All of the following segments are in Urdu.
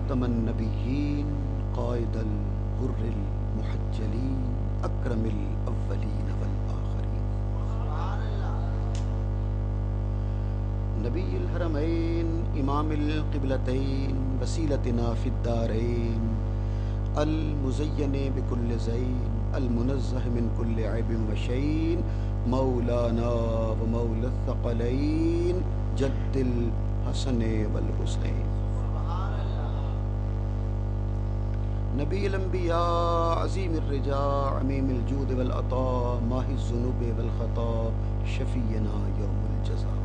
خاتم النبیین قائد الغر المحجلین اکرم الاولین والآخرین نبی الحرمین امام القبلتین وسیلتنا فی الدارین المزین بکل زین المنزہ من کل عیب وشین مولانا و مولا الثقلین جد الحسن والحسین نبی الانبیاء عظیم الرجاء عمیم الجود والعطاء ماحی الذنوب والخطا شفیعنا یوم الجزاء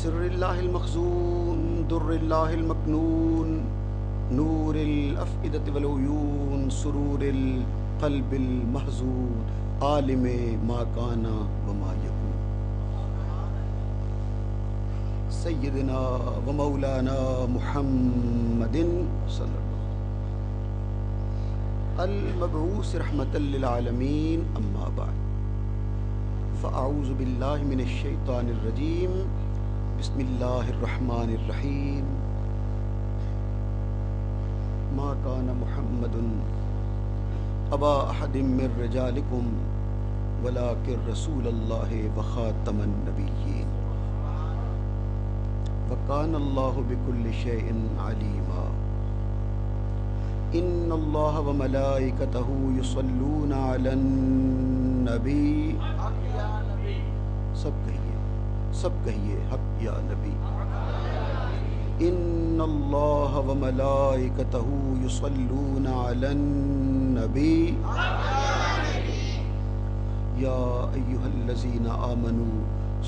سر اللہ المخزون در اللہ المکنون نور الافئدة والعیون سرور القلب المحزون عالم ما کانا وما یکون سیدنا و مولانا محمد صلی اللہ المبعوث رحمتا للعالمین اما بعد فاعوذ باللہ من الشیطان الرجیم بسم اللہ الرحمن الرحیم ما کان محمد ابا احد من رجالکم ولکن رسول اللہ وخاتم النبیین وکان اللہ بکل شیء علیما ان اللہ وملائکتہ یصلون علی النبی سب کہیے حق یا نبی ان اللہ وملائکتہ یصلون علی النبی یا ایہا الذین آمنوا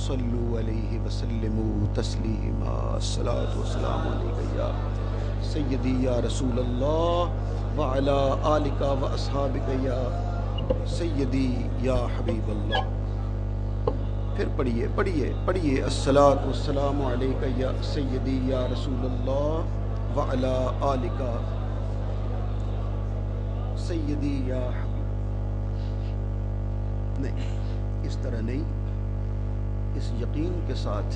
صلوا علیہ وسلموا تسلیما الصلاۃ والسلام علیک یا سیدی یا رسول اللہ وعلی آلک واصحابک یا سیدی یا حبیب اللہ. پھر پڑھیے الصلاۃ والسلام علیک یا سیدی یا رسول اللہ وعلی آلک سیدی یا حبیب. نہیں، اس طرح نہیں، اس یقین کے ساتھ،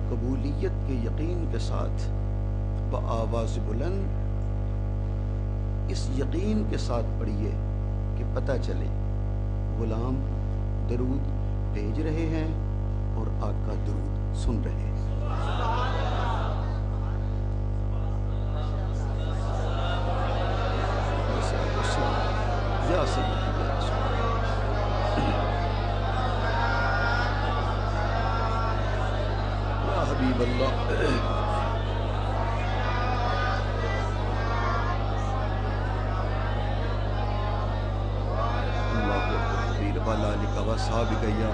قبولیت کے یقین کے ساتھ، بآواز بلند اس یقین کے ساتھ پڑھیے کہ پتہ چلے غلام درود بھیج رہے ہیں اور آقا درود سن رہے ہیں. یا سیدی حبیب اللہ. اللہ اکبر والا لکھا صحابہ یا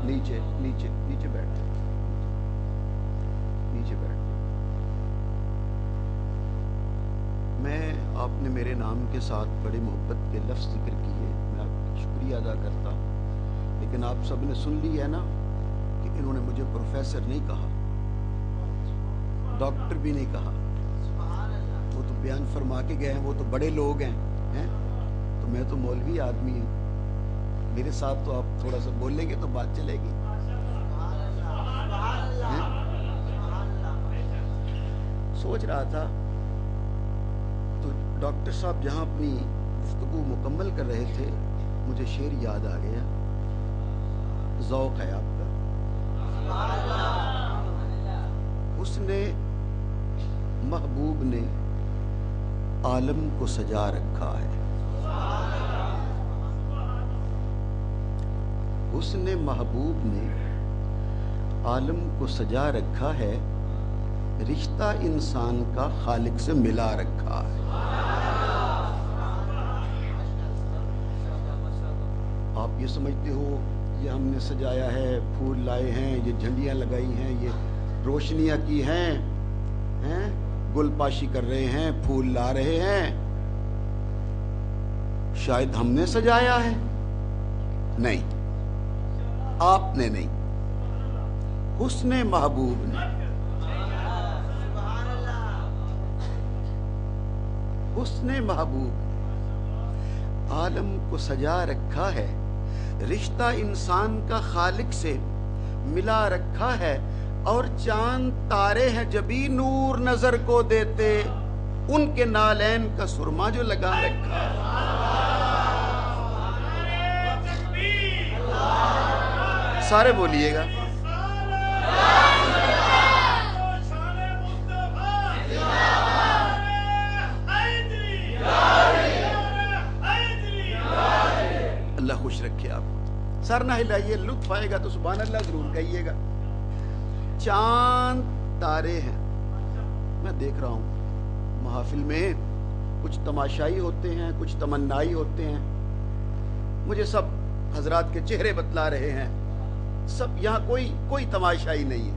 نیچے بیٹھ میں آپ نے میرے نام کے ساتھ بڑے محبت کے لفظ ذکر کیے، میں آپ کا شکریہ ادا کرتا ہوں، لیکن آپ سب نے سن لی ہے نا کہ انہوں نے مجھے پروفیسر نہیں کہا، ڈاکٹر بھی نہیں کہا. وہ تو بیان فرما کے گئے ہیں، وہ تو بڑے لوگ ہیں تو میں تو مولوی آدمی ہوں، میرے ساتھ تو آپ تھوڑا سا بولیں گے تو بات چلے گی. سوچ رہا تھا تو ڈاکٹر صاحب جہاں اپنی گفتگو مکمل کر رہے تھے مجھے شعر یاد آ گیا. ذوق ہے آپ کا. اس نے محبوب نے عالم کو سجا رکھا ہے. اس نے محبوب نے عالم کو سجا رکھا ہے، رشتہ انسان کا خالق سے ملا رکھا ہے. آپ یہ سمجھتے ہو یہ ہم نے سجایا ہے، پھول لائے ہیں، یہ جھنڈیاں لگائی ہیں، یہ روشنیاں کی ہیں، گل پاشی کر رہے ہیں، پھول لا رہے ہیں، شاید ہم نے سجایا ہے؟ نہیں، آپ نے نہیں، حسن محبوب نے. حسن محبوب عالم کو سجا رکھا ہے، رشتہ انسان کا خالق سے ملا رکھا ہے، اور چاند تارے ہیں جبھی نور نظر کو دیتے، ان کے نالین کا سرما جو لگا رکھا ہے۔ سارے بولیے گا۔ اللہ خوش رکھے آپ کو۔ سر نہ ہلائیے، لطف آئے گا تو سبحان اللہ ضرور کہیے گا۔ چاند تارے ہیں، میں دیکھ رہا ہوں محافل میں کچھ تماشائی ہوتے ہیں، کچھ تمنائی ہوتے ہیں، مجھے سب حضرات کے چہرے بتلا رہے ہیں، سب یہاں کوئی تماشائی نہیں ہے۔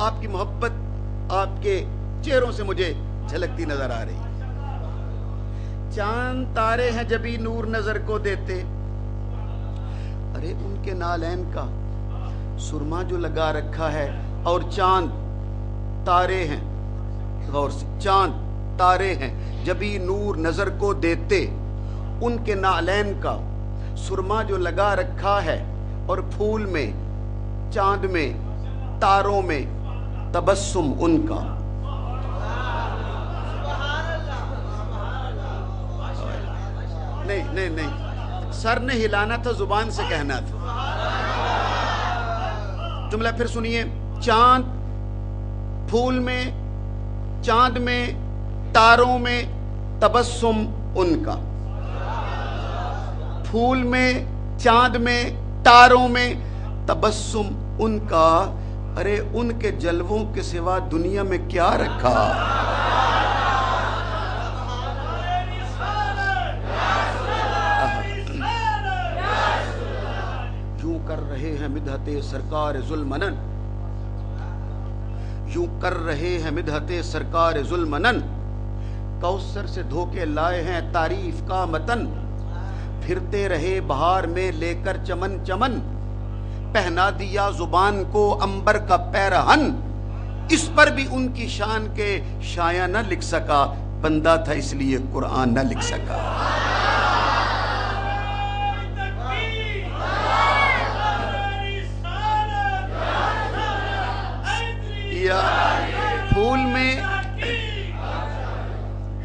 آپ کی محبت آپ کے چہروں سے مجھے جھلکتی نظر آ رہی ہے۔ چاند تارے ہیں جبھی نور نظر کو دیتے، ارے ان کے نالین کا سرما جو لگا رکھا ہے، اور چاند تارے ہیں، غور سے، چاند تارے ہیں جبھی نور نظر کو دیتے، ان کے نالین کا سرما جو لگا رکھا ہے، اور پھول میں، چاند میں، تاروں میں تبسم ان کا۔ نہیں، سر نے ہلانا تھا، زبان سے کہنا تھا۔ جملہ پھر سنیے، چاند، پھول میں، چاند میں، تاروں میں تبسم ان کا۔ پھول میں، چاند میں، تاروں میں تبسم ان کا، ارے ان کے جلووں کے سوا دنیا میں کیا رکھا۔ یوں کر رہے ہیں مدحت سرکار ذوالمنن، یوں کر رہے ہیں مدحت سرکار ذوالمنن، کوثر سے دھو کے لائے ہیں تعریف کا متن، پھرتے رہے بہار میں لے کر چمن چمن، پہنا دیا زبان کو عنبر کا پیرہن، اس پر بھی ان کی شان کے شایع نہ لکھ سکا، بندہ تھا اس لیے قرآن نہ لکھ سکا۔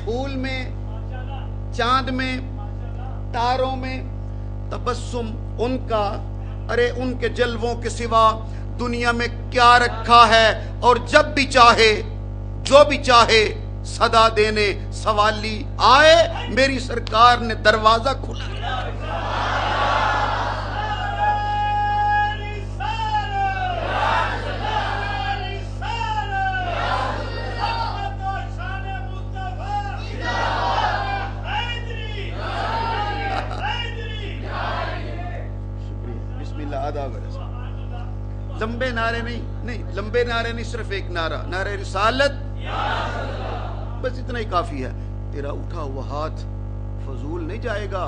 پھول میں، چاند میں، تاروں میں تبسم ان کا، ارے ان کے جلووں کے سوا دنیا میں کیا رکھا ہے، اور جب بھی چاہے، جو بھی چاہے صدا دینے سوالی آئے، میری سرکار نے دروازہ کھلا۔ لمبے نعرے نہیں، لمبے نعرے نہیں، صرف ایک نعرہ، نعرہ رسالت، بس اتنا ہی کافی ہے۔ تیرا اٹھا ہوا ہاتھ فضول نہیں جائے گا،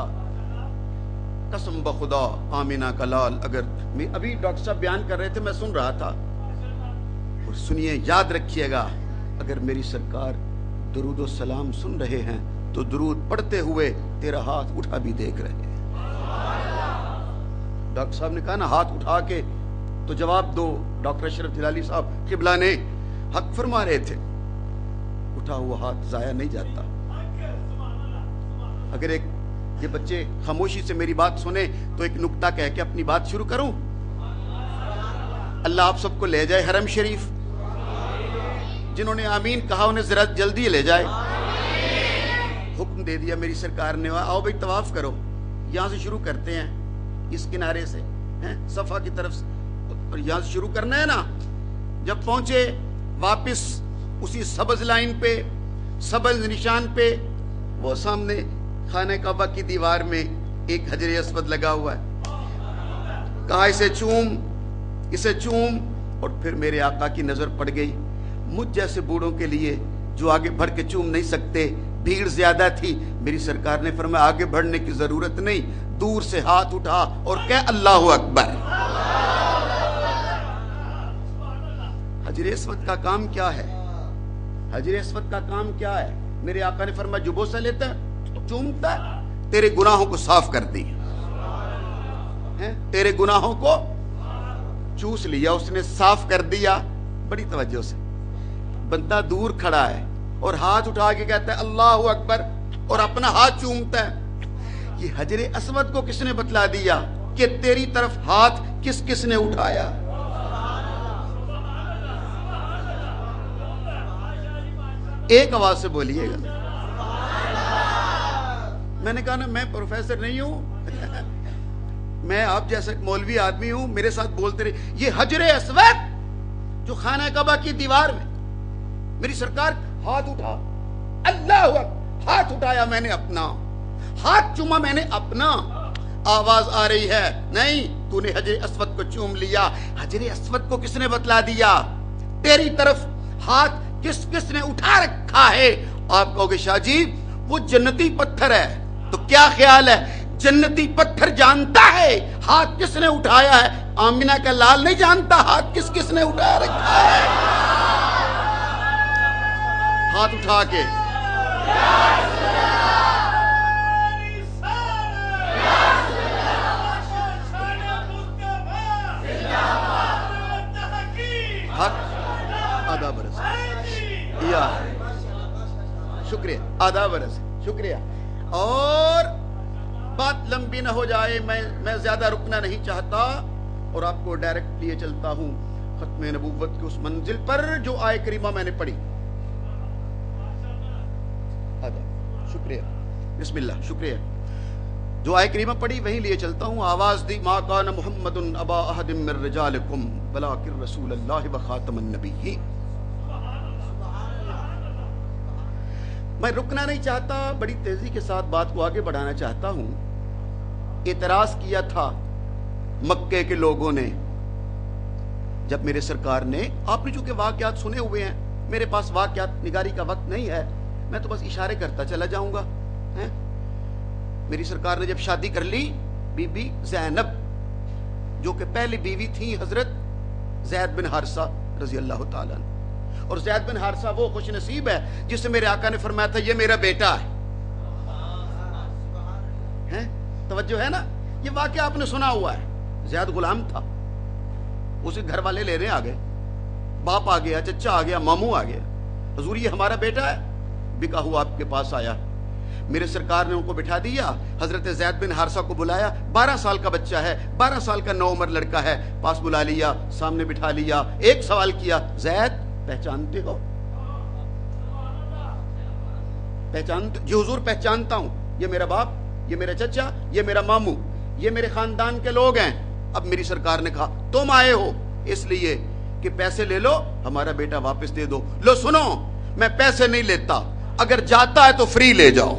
قسم بخدا آمینہ کا لال۔ اگر ابھی ڈاکٹر صاحب بیان کر رہے تھے، میں سن رہا تھا، اور سنیے، یاد رکھیے گا، اگر میری سرکار درود و سلام سن رہے ہیں تو درود پڑھتے ہوئے تیرا ہاتھ اٹھا بھی دیکھ رہے ہیں۔ ڈاکٹر صاحب نے کہا نا ہاتھ اٹھا کے تو جواب دو، ڈاکٹر اشرف جلالی صاحب قبلہ نے حق فرما رہے تھے، اٹھا ہوا ہاتھ ضائع نہیں جاتا۔ اگر یہ بچے خاموشی سے میری بات سنیں تو ایک نکتہ کہہ کے اپنی بات شروع کروں۔ اللہ آپ سب کو لے جائے حرم شریف، جنہوں نے آمین کہا انہیں ذرا جلدی لے جائے۔ حکم دے دیا میری سرکار نے، آؤ بھائی طواف کرو، یہاں سے شروع کرتے ہیں، اس کنارے سے، صفا کی طرف سے، اور یہاں سے شروع کرنا ہے نا۔ جب پہنچے واپس اسی سبز لائن پہ، سبز نشان پہ، وہ سامنے خانہ کعبہ کی دیوار میں ایک حجر اسود لگا ہوا ہے، کہا اسے چوم، اور پھر میرے آقا کی نظر پڑ گئی۔ مجھ جیسے بوڑھوں کے لیے جو آگے بڑھ کے چوم نہیں سکتے، بھیڑ زیادہ تھی، میری سرکار نے فرمایا آگے بڑھنے کی ضرورت نہیں، دور سے ہاتھ اٹھا اور کہہ اللہ اکبر۔ حجر اسود کا کام کیا ہے؟ حجر اسود کا کام کیا ہے؟ میرے آقا نے فرمایا جو بوسہ لیتا ہے چومتا ہے، تیرے گناہوں کو صاف کر دی، تیرے گناہوں کو چوس لیا، اس نے صاف کر دیا۔ بڑی توجہ سے، بندہ دور کھڑا ہے اور ہاتھ اٹھا کے کہتا ہے اللہ اکبر اور اپنا ہاتھ چومتا ہے۔ یہ حجر اسود کو کس نے بتلا دیا کہ تیری طرف ہاتھ کس کس نے اٹھایا؟ ایک آواز سے بولیے گا۔ میں نے کہا نا میں پروفیسر نہیں ہوں، میں آپ جیسا مولوی آدمی ہوں، میرے ساتھ بولتے رہے۔ یہ حجر اسود جو خانہ کعبہ کی دیوار میں، میری سرکار ہاتھ اٹھا، اللہ اکبر، ہاتھ اٹھایا میں نے اپنا، ہاتھ چوما میں نے اپنا۔ آواز آ رہی ہے نہیں، تو نے حجر اسود کو چوم لیا۔ حجر اسود کو کس نے بتلا دیا؟ تیری طرف ہاتھ کس کس نے اٹھا رکھا ہے؟ آپ کہو گے شاہ جی وہ جنتی پتھر ہے، تو کیا خیال ہے جنتی پتھر جانتا ہے ہاتھ کس نے اٹھایا ہے؟ آمینہ کا لال نہیں جانتا ہاتھ کس کس نے اٹھا رکھا ہے؟ ہاتھ اٹھا کے آدھا برس، یا شکریہ، آدھا برس، شکریہ۔ اور بات لمبی نہ ہو جائے، میں زیادہ رکنا نہیں چاہتا اور آپ کو ڈائریکٹ لیے چلتا ہوں ختم نبوت کی اس منزل پر جو آیہ کریمہ میں نے پڑھی۔ شکریہ، بسم اللہ، شکریہ۔ جو آیہ کریمہ پڑھی وہیں لیے چلتا ہوں۔ آواز دی ما کان محمد ابا احد من رجالکم ولکن رسول اللہ وخاتم النبیین۔ میں رکنا نہیں چاہتا، بڑی تیزی کے ساتھ بات کو آگے بڑھانا چاہتا ہوں۔ اعتراض کیا تھا مکے کے لوگوں نے جب میرے سرکار نے، آپ نے چونکہ واقعات سنے ہوئے ہیں، میرے پاس واقعات نگاری کا وقت نہیں ہے، میں تو بس اشارے کرتا چلا جاؤں گا۔ میری سرکار نے جب شادی کر لی، بی بی زینب جو کہ پہلی بیوی تھی حضرت زید بن حارثہ رضی اللہ تعالیٰ عنہ، اور زید بن حارثہ وہ خوش نصیب ہے جس سے میرے آقا نے فرمایا تھا یہ میرا بیٹا ہے۔ توجہ ہے نا، یہ واقعہ آپ نے سنا ہوا ہے۔ زید غلام تھا، اسے گھر والے لینے آ گئے، باپ آ گیا، چچا آ گیا، ماموں آ گیا، حضور یہ ہمارا بیٹا ہے، بکا ہوا آپ کے پاس آیا۔ میرے سرکار نے ان کو بٹھا دیا، حضرت زید بن حارثہ کو بلایا، 12 سال کا بچہ ہے، 12 سال کا نو عمر لڑکا ہے، پاس بلا لیا، سامنے بٹھا لیا، ایک سوال کیا، زید پہچانتے ہو؟ پہچانتے؟ جی حضور پہچانتا ہوں، یہ میرا باپ، یہ میرا چچا، یہ میرا ماموں، یہ میرے خاندان کے لوگ ہیں۔ اب میری سرکار نے کہا تم آئے ہو اس لیے کہ پیسے لے لو، ہمارا بیٹا واپس دے دو۔ لو سنو، میں پیسے نہیں لیتا، اگر جاتا ہے تو فری لے جاؤ۔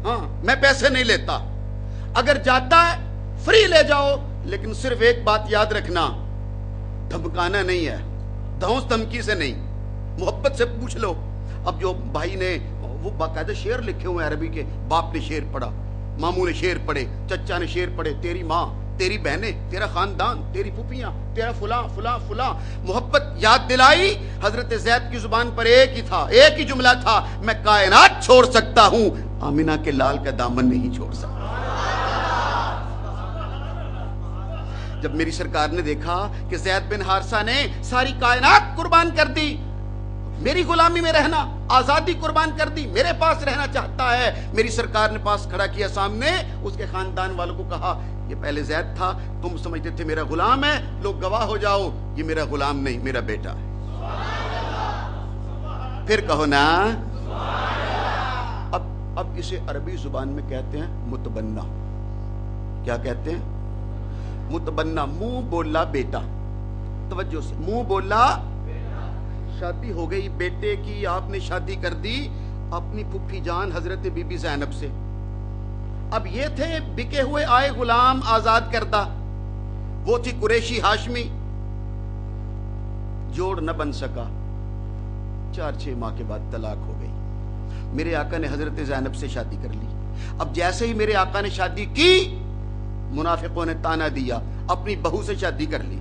ہاں میں پیسے نہیں لیتا، اگر جاتا ہے فری لے جاؤ، لیکن صرف ایک بات یاد رکھنا، دھمکانا نہیں ہے، دھونس دھمکی سے نہیں، محبت سے پوچھ لو۔ اب جو بھائی نے وہ باقاعدہ شعر لکھے ہوئے عربی کے، باپ نے شعر پڑھا، ماموں نے شعر پڑھے، چچا نے شعر پڑھے، تیری ماں، تیری بہنیں، تیرا خاندان، تیری پھوپھیاں، تیرا فلاں فلاں فلاں، محبت یاد دلائی۔ حضرت زید کی زبان پر ایک ہی تھا، ایک ہی جملہ تھا، میں کائنات چھوڑ سکتا ہوں، آمینہ کے لال کا دامن نہیں چھوڑ سکتا۔ جب میری سرکار نے دیکھا کہ زید بن حارثہ نے ساری کائنات قربان کر دی، میری غلامی میں رہنا، آزادی قربان کر دی، میرے پاس رہنا چاہتا ہے، میری سرکار نے پاس کھڑا کیا سامنے، اس کے خاندان والوں کو کہا یہ پہلے زید تھا، تم سمجھتے تھے میرا غلام ہے، لوگ گواہ ہو جاؤ، یہ میرا غلام نہیں، میرا بیٹا ہے۔ پھر کہو نا، اب اسے عربی زبان میں کہتے ہیں متبنہ۔ کیا کہتے ہیں؟ متبنہ، منہ بولا بیٹا۔ توجہ سے، منہ بولا، شادی ہو گئی بیٹے کی، آپ نے شادی کر دی اپنی پھوپھی جان حضرت بی بی زینب سے۔ اب یہ تھے بکے ہوئے آئے غلام آزاد کردہ، وہ تھی قریشی ہاشمی، جوڑ نہ بن سکا، 4-6 ماہ کے بعد طلاق ہو گئی۔ میرے آقا نے حضرت زینب سے شادی کر لی۔ اب جیسے ہی میرے آقا نے شادی کی، منافقوں نے تانا دیا، اپنی بہو سے شادی کر لی۔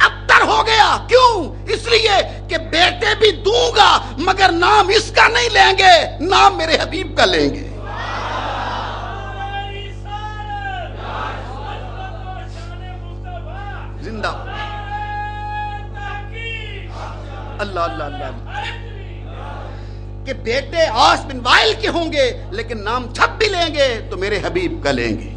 ابتر ہو گیا. کیوں؟ اس لیے کہ بیٹے بھی دوں گا مگر نام اس کا نہیں لیں گے، نام میرے حبیب کا لیں گے. زندہ اللہ اللہ اللہ. کہ بیٹے عاص بن وائل کے ہوں گے لیکن نام جب بھی لیں گے تو میرے حبیب کا لیں گے،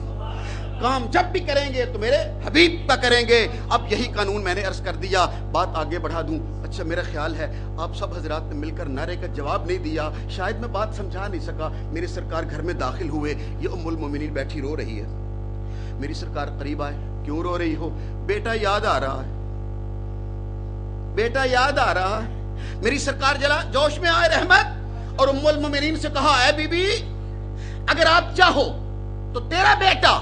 کام جب بھی کریں گے تو میرے حبیب کا کریں گے. اب یہی قانون میں نے عرض کر دیا. بات آگے بڑھا دوں. اچھا میرا خیال ہے آپ سب حضرات نے مل کر نعرے کا جواب نہیں دیا، شاید میں بات سمجھا نہیں سکا. میرے سرکار گھر میں داخل ہوئے، یہ ام المومنین بیٹھی رو رہی ہے. میری سرکار قریب آئے. کیوں رو رہی ہو؟ بیٹا یاد آ رہا ہے، بیٹا یاد آ رہا ہے. میری سرکار جلا جوش میں آئے رحمت اور ام المومنین سے کہا اے بی بی اگر آپ چاہو تو تیرا بیٹا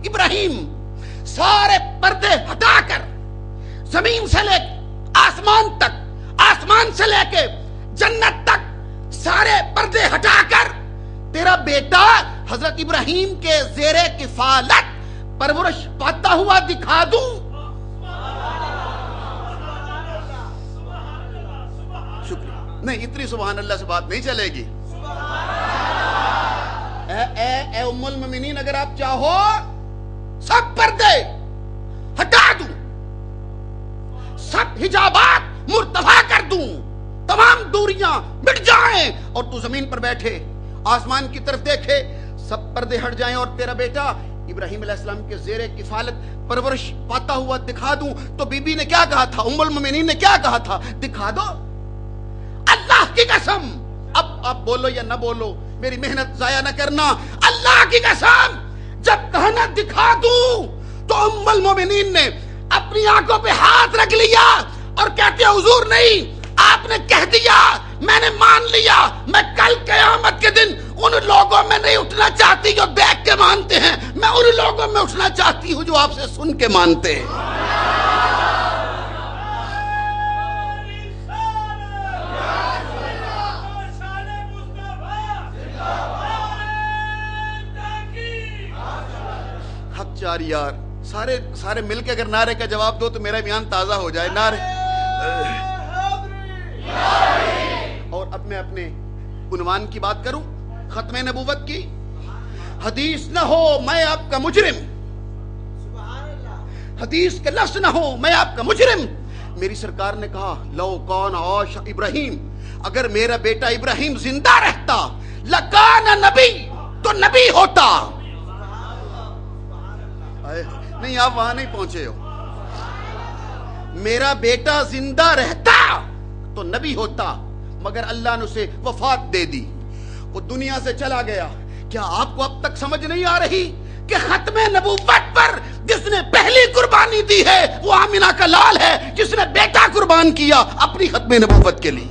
ابراہیم سارے پردے ہٹا کر زمین سے لے آسمان تک، آسمان سے لے کے جنت تک سارے پردے ہٹا کر تیرا بیٹا حضرت ابراہیم کے زیر کفالت پرورش پاتا ہوا دکھا دوں. شکریہ. نہیں اتنی سبحان اللہ سے بات نہیں چلے گی. اے ام المومنین اگر آپ چاہو سب پردے ہٹا دوں، سب حجابات مرتفع کر دوں، تمام دوریاں مٹ جائیں اور تو زمین پر بیٹھے آسمان کی طرف دیکھے، سب پردے ہٹ جائیں اور تیرا بیٹا ابراہیم علیہ السلام کے زیر کفالت پرورش پاتا ہوا دکھا دوں. تو بی بی نے کیا کہا تھا؟ ام المومنین نے کیا کہا تھا؟ دکھا دو. اللہ کی قسم، اب آپ بولو یا نہ بولو میری محنت ضائع نہ کرنا. اللہ کی قسم جب کہنا دکھا دوں تو ام المومنین نے اپنی آنکھوں پہ ہاتھ رکھ لیا اور کہتے حضور نہیں، آپ نے کہہ دیا، میں نے مان لیا. میں کل قیامت کے دن ان لوگوں میں نہیں اٹھنا چاہتی جو دیکھ کے مانتے ہیں، میں ان لوگوں میں اٹھنا چاہتی ہوں جو آپ سے سن کے مانتے ہیں. حق چار یار سارے مل کے اگر نعرے کا جواب دو تو میرا بیان تازہ ہو جائے. نعرے. اور اب میں اپنے عنوان کی بات کروں، ختم نبوت کی. حدیث نہ ہو میں آپ کا مجرم، حدیث کے لفظ نہ ہو میں آپ کا مجرم. میری سرکار نے کہا لو کون عاش ابراہیم، اگر میرا بیٹا ابراہیم زندہ رہتا لکان نبی، تو نبی ہوتا. نہیں آپ وہاں نہیں پہنچے ہو. میرا بیٹا زندہ رہتا تو نبی ہوتا، مگر اللہ نے اسے وفات دے دی، وہ دنیا سے چلا گیا. کیا آپ کو اب تک سمجھ نہیں آ رہی کہ ختم نبوت پر جس نے پہلی قربانی دی ہے وہ آمنہ کا لال ہے، جس نے بیٹا قربان کیا اپنی ختم نبوت کے لیے.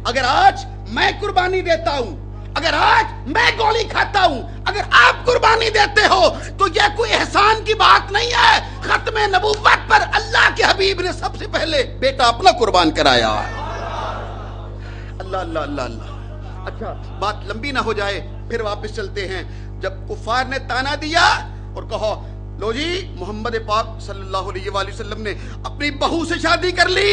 اگر آج میں قربانی دیتا ہوں، اگر آج میں گولی کھاتا ہوں، اگر آپ قربانی دیتے ہو تو یہ کوئی احسان کی بات نہیں ہے. ختم نبوت پر اللہ کے حبیب نے سب سے پہلے بیٹا اپنا قربان کرایا. اللہ اللہ اللہ اللہ. اچھا بات لمبی نہ ہو جائے پھر واپس چلتے ہیں. جب کفار نے تانا دیا اور کہا لو جی محمد پاک صلی اللہ علیہ وآلہ وسلم نے اپنی بہو سے شادی کر لی،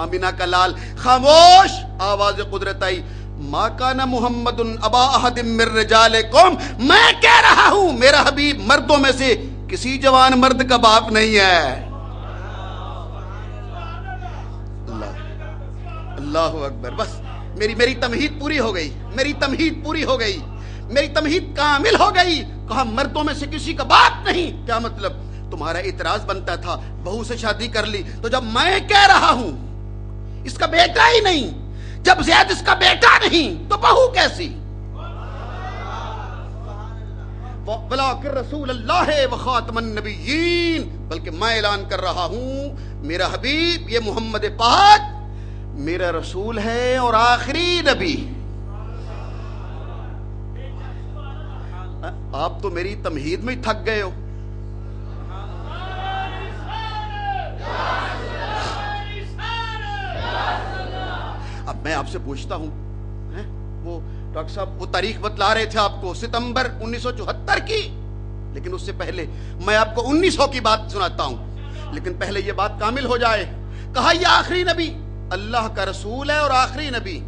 آمینہ کا لال. خاموش. آواز قدرت آئی ما کان محمد ابا احد من رجالکم، میں کہہ رہا ہوں میرا حبیب مردوں میں سے کسی جوان مرد کا باپ نہیں ہے. اللہ اکبر. بس میری تمہید پوری ہو گئی، میری تمہید پوری ہو گئی، میری تمہید کامل ہو گئی. کہا مردوں میں سے کسی کا باپ نہیں. کیا مطلب؟ تمہارا اعتراض بنتا تھا بہو سے شادی کر لی، تو جب میں کہہ رہا ہوں اس کا بیٹا ہی نہیں، جب زید اس کا بیٹا نہیں تو بہو کیسی؟ وَلَٰكِن رسول اللہ وخاتم النبیین، بلکہ میں اعلان کر رہا ہوں میرا حبیب یہ محمد پاک میرا رسول ہے اور آخری نبی. آپ تو میری تمہید میں تھک گئے ہو. اب میں آپ سے پوچھتا ہوں، وہ ڈاکٹر صاحب وہ تاریخ بتلا رہے تھے آپ کو ستمبر 1974 کی، لیکن اس سے پہلے میں آپ کو 1900 کی بات سناتا ہوں، لیکن پہلے یہ بات کامل ہو جائے۔ کہا یہ آخری نبی اللہ کا رسول ہے اور آخری نبی،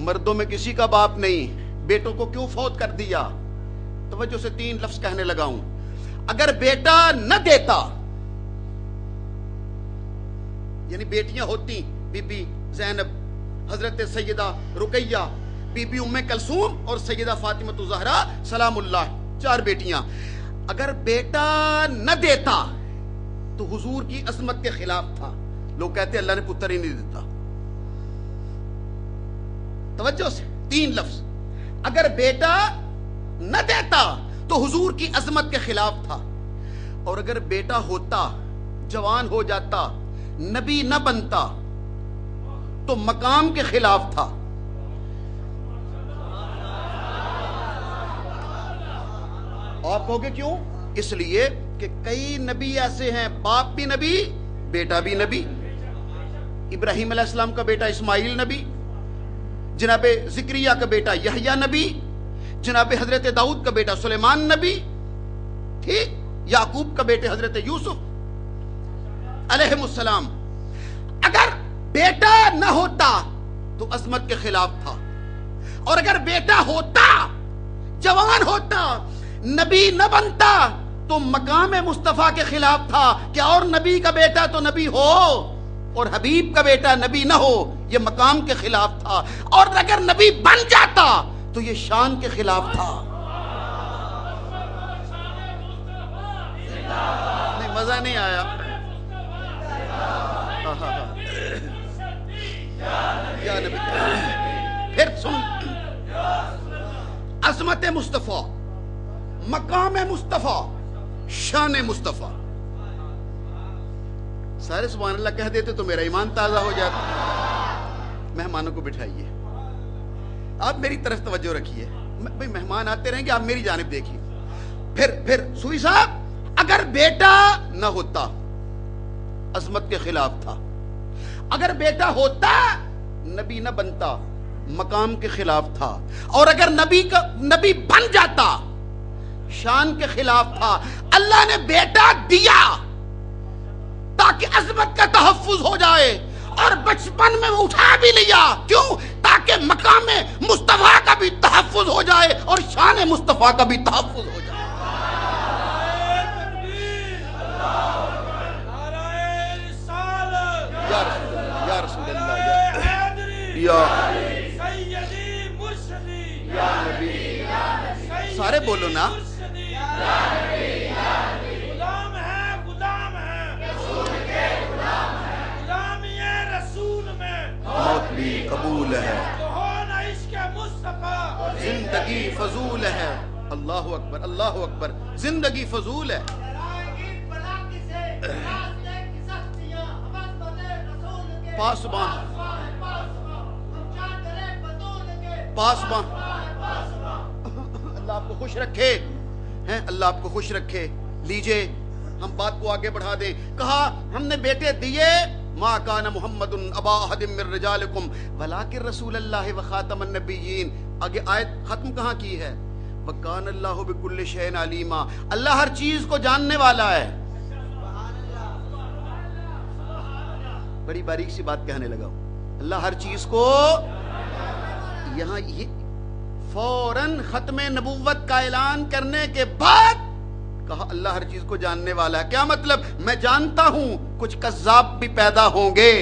مردوں میں کسی کا باپ نہیں، بیٹوں کو کیوں فوت کر دیا؟ توجہ سے 3 لفظ کہنے لگا ہوں۔ اگر بیٹا نہ دیتا، یعنی بیٹیاں ہوتی بی بی زینب، حضرت سیدہ رقیہ، بی بی ام کلثوم اور سیدہ فاطمہ الزہرا سلام اللہ، 4 بیٹیاں، اگر بیٹا نہ دیتا تو حضور کی عظمت کے خلاف تھا۔ لوگ کہتے ہیں اللہ نے پتر ہی نہیں دیتا۔ توجہ سے 3 لفظ، اگر بیٹا نہ دیتا تو حضور کی عظمت کے خلاف تھا، اور اگر بیٹا ہوتا، جوان ہو جاتا، نبی نہ بنتا تو مقام کے خلاف تھا۔ آپ کہو گے کیوں؟ اس لیے کہ کئی نبی ایسے ہیں، باپ بھی نبی بیٹا بھی نبی۔ ابراہیم علیہ السلام کا بیٹا اسماعیل نبی، جناب زکریا کا بیٹا یحییٰ نبی، جناب حضرت داؤد کا بیٹا سلیمان نبی، ٹھیک، یعقوب کا بیٹے حضرت یوسف علیہ السلام۔ اگر بیٹا نہ ہوتا تو عظمت کے خلاف تھا، اور اگر بیٹا ہوتا، جوان ہوتا، نبی نہ بنتا تو مقام مصطفیٰ کے خلاف تھا کہ اور نبی کا بیٹا تو نبی ہو اور حبیب کا بیٹا نبی نہ ہو، یہ مقام کے خلاف تھا، اور اگر نبی بن جاتا تو یہ شان کے خلاف تھا۔ نہیں، مزہ نہیں آیا؟ یا نبی، پھر سن، عظمت مصطفیٰ، مقام مصطفیٰ، شان مصطفیٰ۔ سارے سبحان اللہ کہہ دیتے تو میرا ایمان تازہ ہو جاتا۔ مہمانوں کو بٹھائیے، آپ میری طرف توجہ رکھیے، بھئی مہمان آتے رہیں گے، آپ میری جانب دیکھیے۔ پھر سوئی صاحب، اگر بیٹا نہ ہوتا عظمت کے خلاف تھا، اگر بیٹا ہوتا نبی نہ بنتا مقام کے خلاف تھا، اور اگر نبی بن جاتا شان کے خلاف تھا۔ اللہ نے بیٹا دیا تاکہ عظمت کا تحفظ ہو جائے، اور بچپن میں اٹھا بھی لیا، کیوں؟ تاکہ مقام مصطفیٰ کا بھی تحفظ ہو جائے اور شان مصطفیٰ کا بھی تحفظ ہو جائے۔ یا رسول اللہ، یا نبی، سارے بولو نا۔ غلام ہے، غلام ہے، غلامی رسول میں موت بھی قبول ہے، تو ہو نہ عشق مصطفیٰ، زندگی فضول ہے۔ اللہ اکبر، اللہ اکبر، زندگی فضول ہے۔ پاسبان، پاسبان، اللہ آپ کو خوش رکھے، اللہ آپ کو خوش رکھے۔ لیجئے ہم بات کو آگے بڑھا دیں۔ کہا ہم نے بیٹے دیے، ما کان محمد ابا احد من رجالکم ولکن رسول اللہ وخاتم النبیین۔ آگے آیت ختم کہاں کی ہے؟ وکان اللہ بکل شیء علیما، اللہ ہر چیز کو جاننے والا ہے۔ بڑی باریک سی بات کہنے لگا ہوں، اللہ ہر چیز کو، یہاں یہ فوراً ختم نبوت کا اعلان کرنے کے بعد کہا اللہ ہر چیز کو جاننے والا ہے۔ کیا مطلب؟ میں جانتا ہوں کچھ کذاب بھی پیدا ہوں گے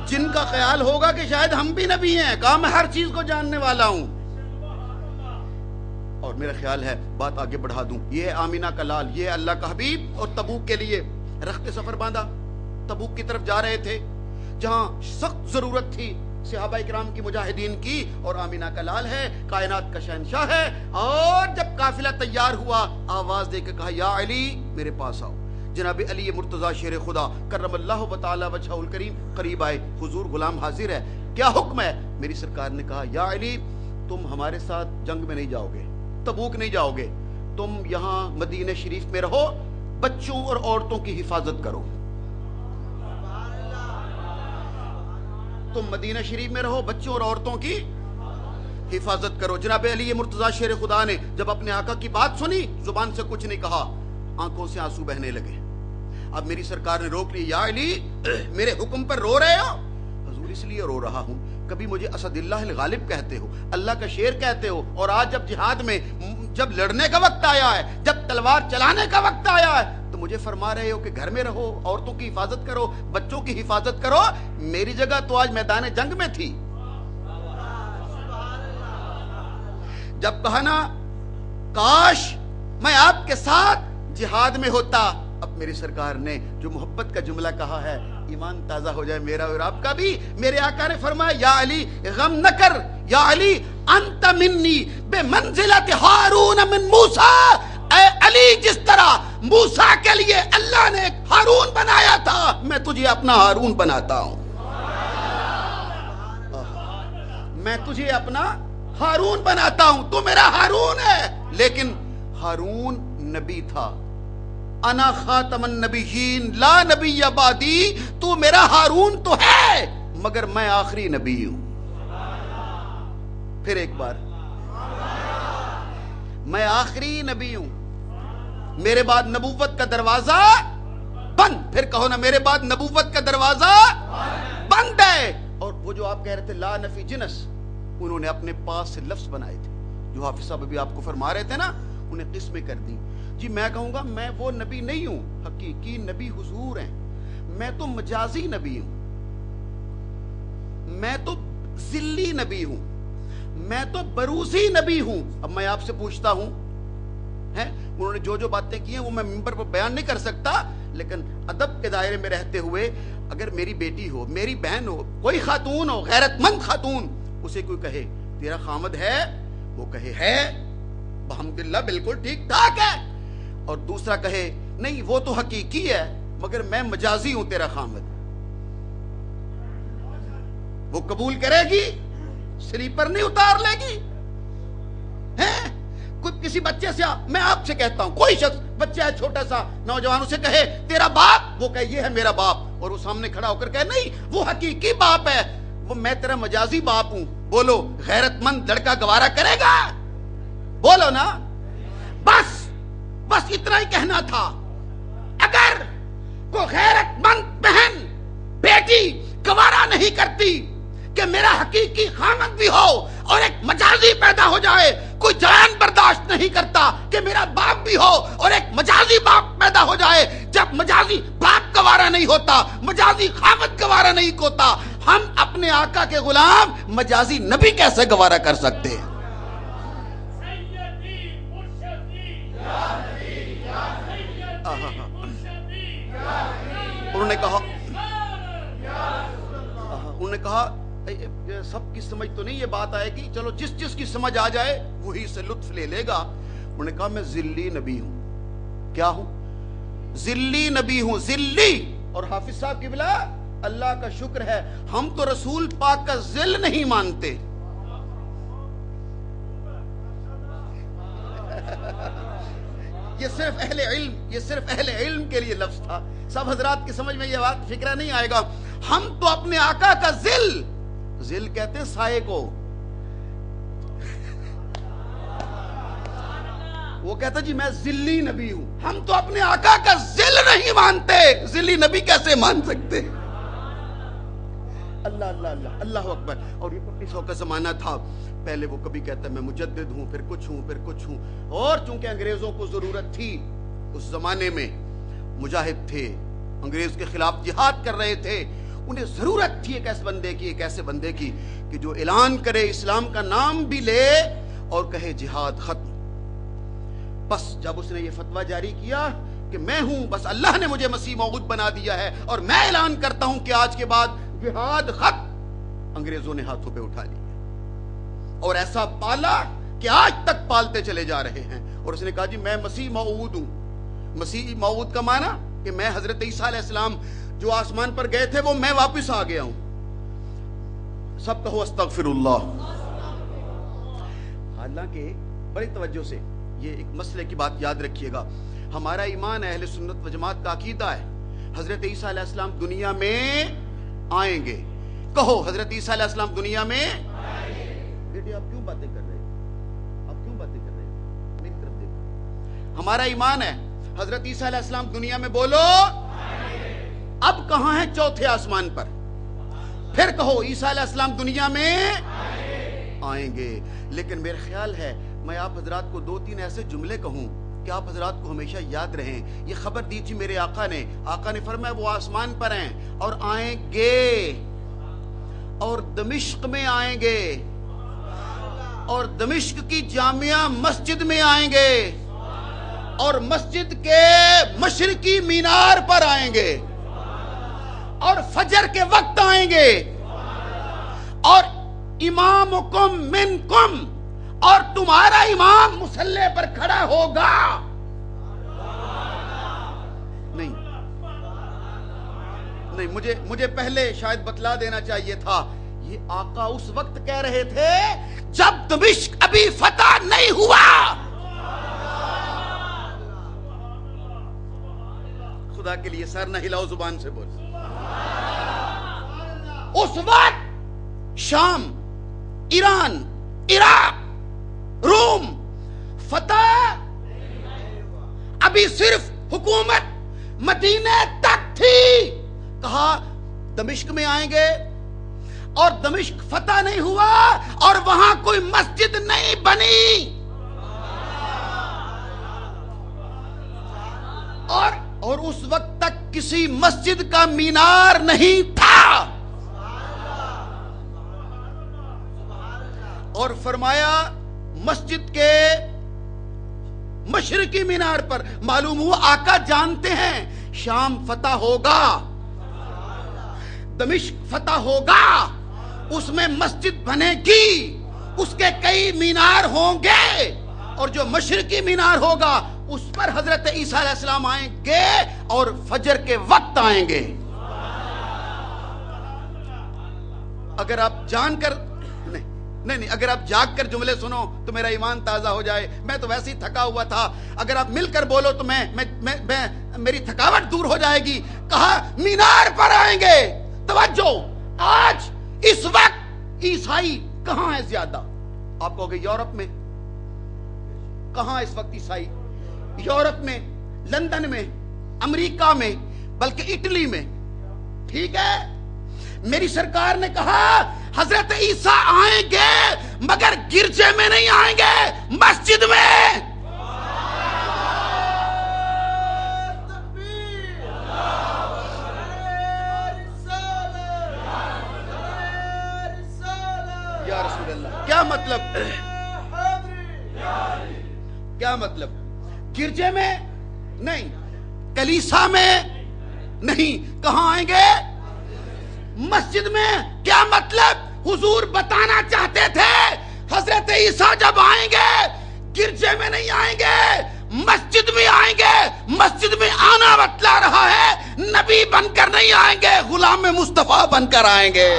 جن کا خیال ہوگا کہ شاید ہم بھی نبی ہیں۔ کہا میں ہر چیز کو جاننے والا ہوں، اور میرا خیال ہے بات آگے بڑھا دوں۔ یہ آمینہ کا لال، یہ اللہ کا حبیب، اور تبوک کے لیے رخت سفر باندھا، تبوک کی طرف جا رہے تھے جہاں سخت ضرورت تھی صحابہ اکرام کی، مجاہدین کی، اور آمینہ کا لال ہے، کائنات کا شہنشاہ ہے۔ اور جب قافلہ تیار ہوا، آواز دے کے کہا یا علی میرے پاس آؤ۔ جناب علی مرتضیٰ شیر خدا کرم اللہ تعالی وجہہ الکریم قریب آئے، حضور غلام حاضر ہے، کیا حکم ہے؟ میری سرکار نے کہا یا علی تم ہمارے ساتھ جنگ میں نہیں جاؤ گے، تبوک نہیں جاؤ گے، تم یہاں مدینہ شریف میں رہو، بچوں اور عورتوں کی حفاظت کرو۔ تم مدینہ شریف میں رہو، بچوں اور عورتوں کی حفاظت کرو۔ جناب علی مرتضیٰ شیر خدا نے جب اپنے آقا کی بات سنی، زبان سے کچھ نہیں کہا، آنکھوں سے آنسو بہنے لگے۔ اب میری سرکار نے روک لی، یا علی میرے حکم پر رو رہے ہو؟ حضور اس لیے رو رہا ہوں، کبھی مجھے اسد اللہ الغالب کہتے ہو، اللہ کا شیر کہتے ہو، اور آج جب جہاد میں جب لڑنے کا وقت آیا ہے، جب تلوار چلانے کا وقت آیا ہے، تو مجھے فرما رہے ہو کہ گھر میں رہو، عورتوں کی حفاظت کرو، بچوں کی حفاظت کرو۔ میری جگہ تو آج میدان جنگ میں تھی۔ جب کہا نا کاش میں آپ کے ساتھ جہاد میں ہوتا، اب میری سرکار نے جو محبت کا جملہ کہا ہے، ایمان تازہ ہو جائے میرا اور آپ کا بھی۔ میرے آقا نے فرمایا، یا علی غم نہ کر، یا علی انت منی بمنزلت ہارون من موسیٰ، اے علی جس طرح موسیٰ کے لیے اللہ نے ایک ہارون بنایا تھا، میں تجھے اپنا ہارون بناتا ہوں۔ میں تجھے اپنا ہارون بناتا ہوں، تو میرا ہارون ہے، لیکن ہارون نبی تھا۔ انا خاتم النبیین لا نبی بعدی، تو میرا ہارون تو ہے مگر میں آخری نبی ہوں۔ پھر ایک بار، میں آخری نبی ہوں، میرے بعد نبوت کا دروازہ بند۔ پھر کہو نا، میرے بعد نبوت کا دروازہ بند ہے۔ اور وہ جو آپ کہہ رہے تھے لا نفی جنس، انہوں نے اپنے پاس سے لفظ بنائے تھے، جو حافظ صاحب ابھی آپ کو فرما رہے تھے نا، انہیں قسمیں کر دی۔ جی میں کہوں گا میں وہ نبی نہیں ہوں، حقیقی نبی حضور ہیں، میں تو مجازی نبی ہوں، میں تو ذلی نبی ہوں، میں تو بروزی نبی ہوں۔ اب میں آپ سے پوچھتا ہوں، انہوں نے جو جو باتیں کی ہیں وہ میں ممبر پر بیان نہیں کر سکتا، لیکن ادب کے دائرے میں رہتے ہوئے اگر میری بیٹی ہو، میری بہن ہو، کوئی خاتون ہو، غیرت مند خاتون، اسے کوئی کہے تیرا خامد ہے، وہ کہے ہے، الحمدللہ بالکل ٹھیک ٹھاک ہے، اور دوسرا کہے نہیں وہ تو حقیقی ہے مگر میں مجازی ہوں تیرا خامد، وہ قبول کرے گی؟ سلیپر نہیں اتار لے گی؟ کوئی کسی بچے سے، میں آپ سے کہتا ہوں، کوئی شخص بچہ ہے چھوٹا سا نوجوان، اسے کہے تیرا باپ، وہ کہے یہ ہے میرا باپ، اور وہ سامنے کھڑا ہو کر کہے نہیں وہ حقیقی باپ ہے، وہ میں تیرا مجازی باپ ہوں، بولو غیرت مند لڑکا گوارا کرے گا؟ بولو نا۔ بس اتنا ہی کہنا تھا۔ اگر کوئی غیرت مند بہن بیٹی گوارا نہیں کرتی کہ میرا حقیقی خامد بھی ہو اور ایک مجازی پیدا ہو جائے، کوئی جان برداشت نہیں کرتا کہ میرا باپ بھی ہو اور ایک مجازی باپ پیدا ہو جائے، جب مجازی باپ گوارا نہیں ہوتا، مجازی خامد گوارا نہیں ہوتا، ہم اپنے آقا کے غلام مجازی نبی کیسے گوارا کر سکتے ہیں؟ انہوں نے کہا سب کی سمجھ تو نہیں یہ بات آئے گی، چلو جس کی سمجھ آ جائے وہی سے لطف لے لے گا۔ انہوں نے کہا میں ذلی نبی ہوں۔ کیا ہوں؟ ذلی نبی ہوں، ذلی۔ اور حافظ صاحب قبلہ اللہ کا شکر ہے ہم تو رسول پاک کا ذل نہیں مانتے۔ یہ صرف اہل علم کے لیے لفظ تھا، سب حضرات کی سمجھ میں یہ بات فکرہ نہیں آئے گا۔ ہم تو اپنے آقا کا ذل کہتے ہیں سائے کو، وہ کہتا جی میں ذلی نبی ہوں، ہم تو اپنے آقا کا ذل نہیں مانتے، ذلی نبی کیسے مان سکتے؟ اللہ اللہ اللہ اللہ اکبر۔ اور یہ 2500 کا زمانہ تھا، پہلے وہ کبھی کہتا میں مجدد ہوں، پھر کچھ ہوں، اور چونکہ انگریزوں کو ضرورت تھی، اس زمانے میں مجاہد تھے، انگریز کے خلاف جہاد کر رہے تھے، انہیں ضرورت تھی ایک ایسے بندے کی کہ جو اعلان کرے، اسلام کا نام بھی لے اور کہے جہاد ختم۔ بس جب اس نے یہ فتویٰ جاری کیا کہ میں ہوں، بس اللہ نے مجھے مسیح موعود بنا دیا ہے اور میں اعلان کرتا ہوں کہ آج کے بعد جہاد ختم، انگریزوں نے ہاتھوں پہ اٹھا لیا اور ایسا پالا کہ آج تک پالتے چلے جا رہے ہیں۔ اور اس نے کہا جی میں مسیح موعود ہوں۔ مسیح موعود کا معنی کہ میں حضرت عیسیٰ علیہ السلام جو آسمان پر گئے تھے وہ میں واپس آ گیا ہوں۔ سب کہو استغفر اللہ۔ حالانکہ بڑی توجہ سے یہ ایک مسئلے کی بات یاد رکھیے گا، ہمارا ایمان اہل سنت و جماعت کا عقیدہ ہے حضرت عیسیٰ علیہ السلام دنیا میں آئیں گے، کہو حضرت عیسیٰ علیہ السلام دنیا میں بیٹے آپ کیوں باتیں کر رہے ہیں؟ آپ کیوں باتیں کر رہے ہیں؟ میری طرف دیکھو، ہمارا ایمان ہے حضرت عیسیٰ علیہ السلام دنیا میں، بولو اب کہاں ہیں چوتھے آسمان پر؟ پھر کہو عیسیٰ علیہ السلام دنیا میں آئیں گے۔ لیکن میرا خیال ہے میں آپ حضرات کو 2-3 ایسے جملے کہوں کہ آپ حضرات کو ہمیشہ یاد رہیں۔ یہ خبر دی تھی میرے آقا نے فرمایا وہ آسمان پر ہیں اور آئیں گے، اور دمشق میں آئیں گے، اور دمشق کی جامعہ مسجد میں آئیں گے، اور مسجد کے مشرقی مینار پر آئیں گے، اور فجر کے وقت آئیں گے، اور امامکم منکم، اور تمہارا امام مصلی پر کھڑا ہوگا۔ نہیں مجھے پہلے شاید بتلا دینا چاہیے تھا، یہ آقا اس وقت کہہ رہے تھے جب دمشق ابھی فتح نہیں ہوا۔ خدا کے لیے سر نہ ہلاؤ، زبان سے بول۔ اس وقت شام، ایران، عراق، روم فتح ابھی صرف حکومت مدینے تک تھی۔ کہا دمشق میں آئیں گے، اور دمشق فتح نہیں ہوا، اور وہاں کوئی مسجد نہیں بنی، اور اس وقت تک کسی مسجد کا مینار نہیں تھا۔ اور فرمایا مسجد کے مشرقی مینار پر، معلوم ہوا آقا جانتے ہیں شام فتح ہوگا، دمشق فتح ہوگا، اس میں مسجد بنے گی، اس کے کئی مینار ہوں گے، اور جو مشرقی مینار ہوگا اس پر حضرت عیسیٰ علیہ السلام آئیں گے، اور فجر کے وقت آئیں گے۔ اگر آپ جان کر نہیں اگر آپ جاگ کر جملے سنو تو میرا ایمان تازہ ہو جائے۔ میں تو ویسے ہی تھکا ہوا تھا، اگر آپ مل کر بولو تو میری تھکاوٹ دور ہو جائے گی۔ کہا مینار پر آئیں گے۔ توجہ، آج اس وقت عیسائی کہاں ہے زیادہ؟ آپ کہو گے یورپ میں۔ کہاں اس وقت عیسائی؟ یورپ میں، لندن میں، امریکہ میں، بلکہ اٹلی میں۔ ٹھیک ہے، میری سرکار نے کہا حضرت عیسیٰ آئیں گے مگر گرجے میں نہیں آئیں گے، مسجد میں۔ یا رسول اللہ، کیا مطلب؟ کیا مطلب؟ گرجے میں نہیں، کلیسا میں نہیں، کہاں آئیں گے؟ مسجد میں۔ کیا مطلب؟ حضور بتانا چاہتے تھے حضرت عیسیٰ جب آئیں گے گرجے میں نہیں آئیں گے، مسجد میں آئیں گے۔ مسجد میں آنا بتلا رہا ہے نبی بن کر نہیں آئیں گے، غلام مصطفیٰ بن کر آئیں گے۔